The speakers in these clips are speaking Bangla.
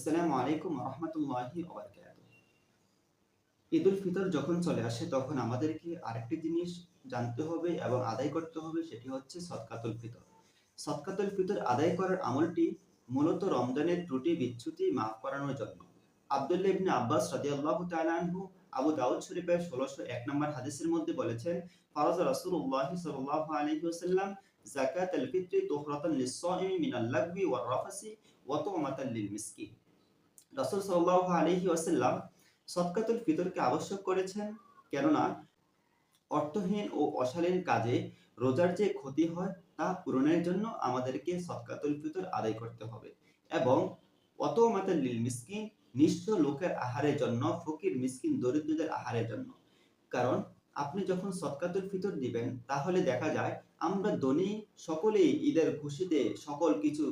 আসসালামু আলাইকুম ওয়া রাহমাতুল্লাহি ওয়া বারাকাতুহু। ঈদুল ফিতর যখন চলে আসে তখন আমাদেরকে আরেকটি জিনিস জানতে হবে এবং আদায় করতে হবে, সেটি হচ্ছে সদকাতুল ফিতর। সদকাতুল ফিতর আদায় করার আমলটি মূলত রমজানের ত্রুটি বিচ্যুতি মাফ করানোর জন্য। আব্দুল্লাহ ইবনে আব্বাস রাদিয়াল্লাহু তাআলা আনহু আবু দাউদ শরীফের ১৬০১ নম্বর হাদিসের মধ্যে বলেছেন, ফারাজা রাসূলুল্লাহ সাল্লাল্লাহু আলাইহি ওয়াসাল্লাম যাকাতাল ফিতরি তুহরাতান লিস-সাইমি মিনাল লাগবি ওয়ার রাফাসি ওয়া তু'মাতান লিল মিসকিন। রাসূল সাল্লাল্লাহু আলাইহি ওয়াসাল্লাম সদকাতুল ফিতরকে আবশ্যক করেছেন, কেননা অর্থহীন ও অশালীন কাজে রোজার যে ক্ষতি হয় তা পূরণের জন্য আমাদেরকে সদকাতুল ফিতর আদায় করতে হবে। এবং ওয়াতওমাতাল লিল মিসকিন, নিঃস্ব লোকের আহারের জন্য, ফকির মিসকিন দরিদ্রদের আহারের জন্য। কারণ আপনি যখন সদকাতুল ফিতর দিবেন তাহলে দেখা যায় আমরা ধনী সকলেই ঈদের খুশিতে সকল কিছু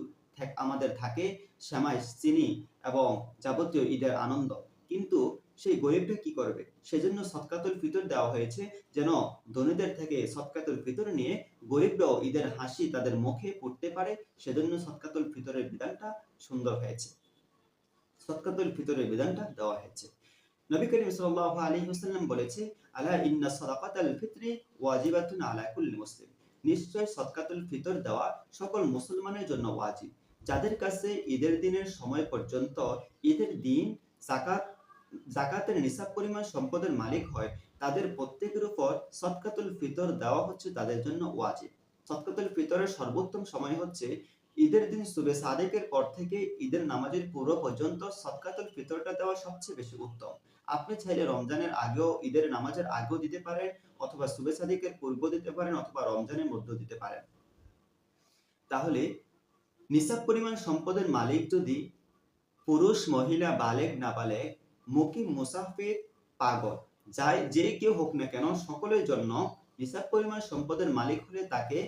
আমাদের থাকে, সেমাই, চিনি এবং যাবতীয় ঈদের আনন্দ। কিন্তু সেই গরিবটা কি করবে? সেজন্য সদকাতুল ফিতর দেওয়া হয়েছে, যেন ধনীদের থেকে সদকাতুল ফিতর নিয়ে গরিবরাও ঈদের হাসি তাদের মুখে ফুটতে পারে। সেজন্য সদকাতুল ফিতরের বিধানটা সুন্দর হয়েছে, সদকাতুল ফিতরের বিধানটা দেওয়া হয়েছে। নবী করিম সাল্লাল্লাহু আলাইহি ওয়াসাল্লাম বলেছে, আলা ইন্না সাদাকাতাল ফিতরি ওয়াজিবাতুন আলা কুল্লি মুসলিম। নিশ্চয় সদকাতুল ফিতর দেওয়া সকল মুসলমানের জন্য ওয়াজিব। যাদের কাছে ঈদের দিনের সময় পর্যন্ত ঈদের দিন যাকাতের নিসাব পরিমাণ সম্পদের মালিক হয়, তাদের প্রত্যেকের উপর সদকাতুল ফিতর দেওয়া হচ্ছে তাদের জন্য ওয়াজিব। সদকাতুল ফিতরের সর্বোত্তম সময় হচ্ছে ঈদের দিন সুবে সাদেকের পর থেকে ঈদের নামাজের পূর্ব পর্যন্ত সদকাতুল ফিতরটা দেওয়া সবচেয়ে বেশি উত্তম। আপনি চাইলে রমজানের আগেও, ঈদের নামাজের আগেও দিতে পারেন, অথবা সুবে সাদেকের পূর্ব দিতে পারেন, অথবা রমজানের মধ্যে দিতে পারেন। তাহলে নিসাব পরিমাণ সম্পদের মালিক যদি পুরুষ, মহিলা, বালেগ, নাবালেগ, মুকিম, মুসাফির, পাগল, যে কেউ হোক না কেন, সকলের জন্য নিসাব পরিমাণ সম্পদের মালিক হলে তাকে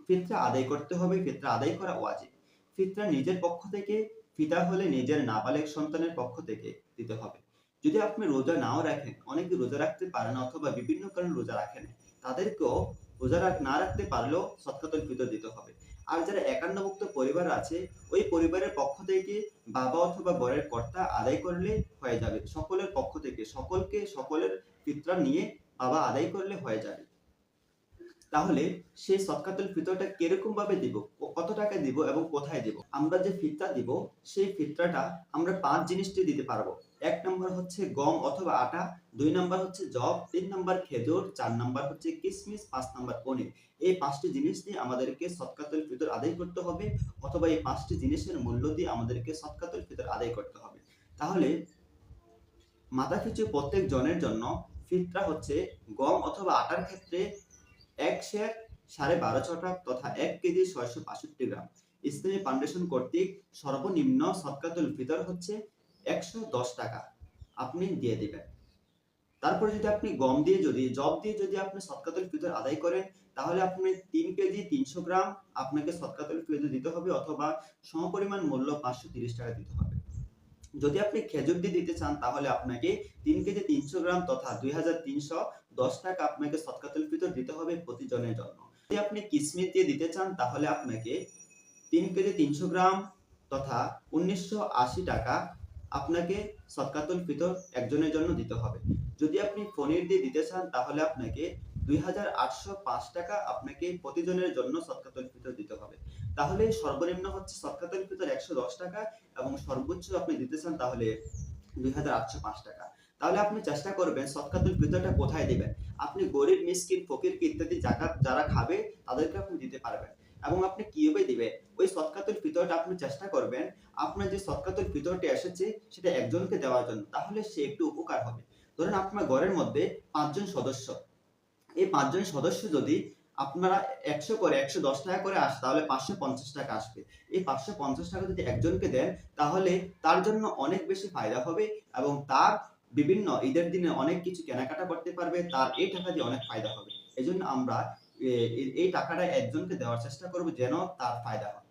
ফিতরা আদায় করতে হবে। ফিতরা আদায় করা ওয়াজিব। ফিতরা নিজের পক্ষ থেকে, পিতা হলে নিজের নাবালেগ সন্তানের পক্ষ থেকে দিতে হবে। যদি আপনি রোজা নাও রাখেন, অনেকে রোজা রাখতে পারে না অথবা বিভিন্ন কারণে রোজা রাখে না, তাদেরকেও রোজা না রাখতে পারলেও সদকাতুল ফিতর দিতে হবে। আর যারা একান্নভুক্ত পরিবার আছে, ওই পরিবারের পক্ষ থেকে বাবা অথবা বরের কর্তা আদায় করলে হয়ে যাবে। সকলের পক্ষ থেকে সকলের ফিতরা নিয়ে বাবা আদায় করলে হয়ে যাবে। তাহলে সেই সদকাতুল ফিতরটা কিরকম ভাবে দিব, কত টাকা দিব এবং কোথায় দিব? আমরা যে ফিতরা দিব সেই ফিতরাটা আমরা 5 জিনিস দিয়ে দিতে পারবো। 1 নম্বর হচ্ছে গম অথবা আটা, 2 নম্বর হচ্ছে যব, 3 নম্বর খেজুর, 4 নম্বর হচ্ছে কিশমিশ, 5 নম্বর পনির। এই 5টি জিনিস দিয়ে আমাদেরকে সদকাতুল ফিতর আদায় করতে হবে, অথবা এই 5টি জিনিসের মূল্য দিয়ে আমাদেরকে সদকাতুল ফিতর আদায় করতে হবে। তাহলে মাথাপিছু প্রত্যেক জনের জন্য ফিতরা হচ্ছে গম অথবা আটার ক্ষেত্রে 1 সের 12.5 ছটাক তথা 1 কেজি 665 গ্রাম। ইসলামী ফাউন্ডেশন কর্তৃক সর্বনিম্ন সদকাতুল ফিতর হচ্ছে 110 টাকা আপনি দিয়ে দিবেন। তারপরে যদি আপনি জব দিয়ে যদি আপনি সদকাতুল ফিতর আদায় করেন, তাহলে আপনি 3 কেজি 300 গ্রাম আপনাকে সদকাতুল ফিতর দিতে হবে, অথবা সমপরিমাণ মূল্য 530 টাকা দিতে হবে। যদি আপনি খেজুর দিয়ে দিতে চান, তাহলে আপনাকে 3 কেজি 300 গ্রাম তথা 2310 টাকা আপনাকে সদকাতুল ফিতর দিতে হবে প্রতিজনের জন্য। যদি আপনি কিশমিশ দিয়ে দিতে চান, তাহলে আপনাকে 3 কেজি 300 গ্রাম তথা 1980 টাকা আপনাকে সদকাতুল ফিতর একজনের জন্য দিতে হবে। যদি আপনি পনির দিয়ে দিতে চান, তাহলে আপনাকে 2805 টাকা আপনাকে প্রতিজনের জন্য সদকাতুল ফিতর দিতে হবে। তাহলে সর্বনিম্ন হচ্ছে সদকাতুল ফিতর 110 টাকা, এবং সর্বোচ্চ আপনি দিতে চান তাহলে 2805 টাকা। তাহলে আপনি চেষ্টা করবেন সদকাতুল ফিতরটা কোথায় দিবেন। আপনি গরিব, মিসকিন, ফকির ইত্যাদি যাকাত যারা খাবে তাদেরকে আপনি দিতে পারবেন। এবং আপনি কিভাবে দিবেন, ওই সদকাতুল ফিতরটা আপনি চেষ্টা করবেন আপনার যে সদকাতুল ফিতরটি এসেছে সেটা একজনকে দেওয়ার জন্য, তাহলে সে একটু উপকার হবে। ধরুন আপনার ঘরের মধ্যে 5 জন সদস্য, এই 5 জন সদস্য যদি আপনারা 100 করে 110 টাকা করে আসে, তাহলে 550 টাকা আসবে। এই 550 টাকা যদি একজনকে দেন, তাহলে তার জন্য অনেক বেশি ফায়দা হবে, এবং তার বিভিন্ন ঈদের দিনে অনেক কিছু কেনাকাটা করতে পারবে, তার এই টাকা দিয়ে অনেক ফায়দা হবে। এজন্য আমরা এই টাকাটা একজনকে দেওয়ার চেষ্টা করব, যেন তার ফায়দা হয়।